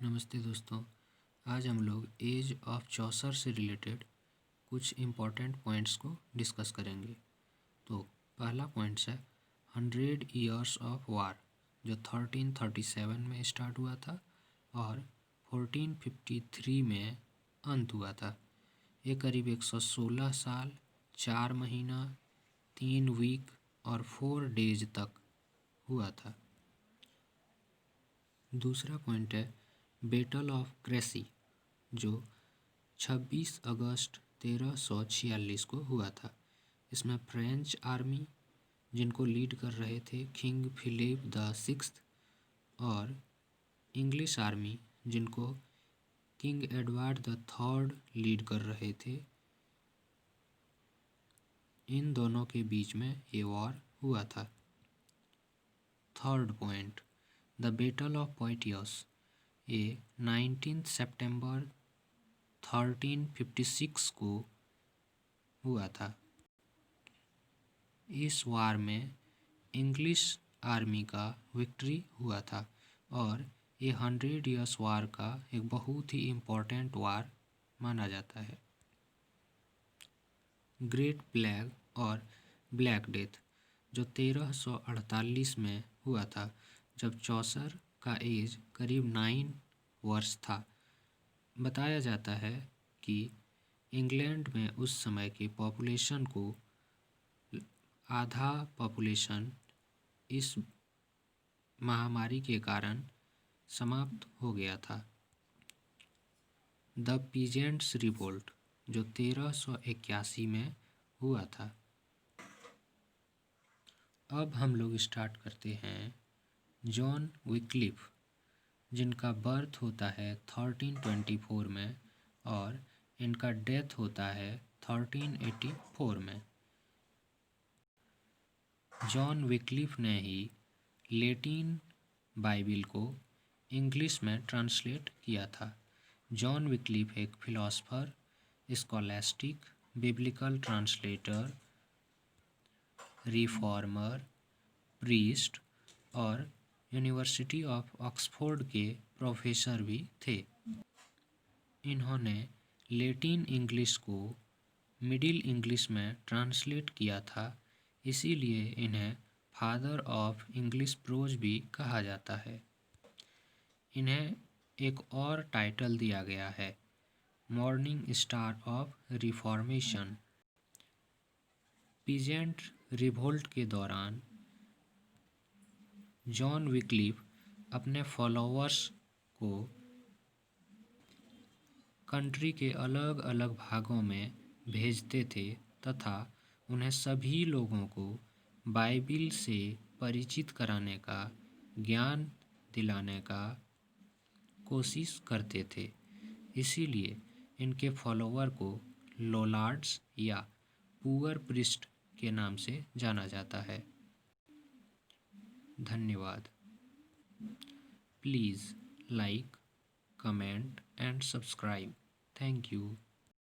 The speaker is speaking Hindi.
नमस्ते दोस्तों। आज हम लोग एज ऑफ चौसर से रिलेटेड कुछ इम्पोर्टेंट पॉइंट्स को डिस्कस करेंगे। तो पहला पॉइंट्स है 100 ईयर्स ऑफ वार, जो 1337 में स्टार्ट हुआ था और 1453 में अंत हुआ था। ये करीब 116 साल 4 महीना 3 वीक और 4 डेज तक हुआ था। दूसरा पॉइंट है बैटल ऑफ क्रेसी, जो 26 अगस्त 1346 को हुआ था। इसमें फ्रेंच आर्मी, जिनको लीड कर रहे थे किंग फिलिप द सिक्स्थ, और इंग्लिश आर्मी, जिनको king Edward the third lead कर रहे थे, इन दोनों के बीच में ये वॉर हुआ था। Third point, the battle of Poitiers, ये 19 सितंबर 1356 को हुआ था। इस वार में इंग्लिश आर्मी का विक्ट्री हुआ था और ये 100 ईयर्स वार का एक बहुत ही इम्पोर्टेंट वार माना जाता है। ग्रेट प्लेग और ब्लैक डेथ, जो 1348 में हुआ था, जब चौसर का एज करीब 9 वर्ष था। बताया जाता है कि इंग्लैंड में उस समय की पॉपुलेशन को आधा पॉपुलेशन इस महामारी के कारण समाप्त हो गया था। द पीजेंट्स रिवोल्ट, जो 1381 में हुआ था। अब हम लोग स्टार्ट करते हैं जॉन विक्लिफ, जिनका बर्थ होता है 1324 में और इनका डेथ होता है 1384 में। जॉन विक्लिफ ने ही लैटिन बाइबिल को इंग्लिश में ट्रांसलेट किया था। जॉन विक्लिफ एक philosopher, scholastic, biblical translator, reformer, priest और यूनिवर्सिटी ऑफ ऑक्सफोर्ड के प्रोफेसर भी थे। इन्होंने लैटिन इंग्लिश को मिडिल इंग्लिश में ट्रांसलेट किया था, इसीलिए इन्हें फादर ऑफ इंग्लिश प्रोज भी कहा जाता है। इन्हें एक और टाइटल दिया गया है, morning star of reformation. Peasant revolt के दौरान जॉन विक्लिफ अपने फॉलोअर्स को कंट्री के अलग अलग भागों में भेजते थे तथा उन्हें सभी लोगों को बाइबिल से परिचित कराने का, ज्ञान दिलाने का कोशिश करते थे। इसीलिए इनके फॉलोअर को लोलार्ड्स या पुअर प्रीस्ट के नाम से जाना जाता है। धन्यवाद। Please like, comment and subscribe. Thank you.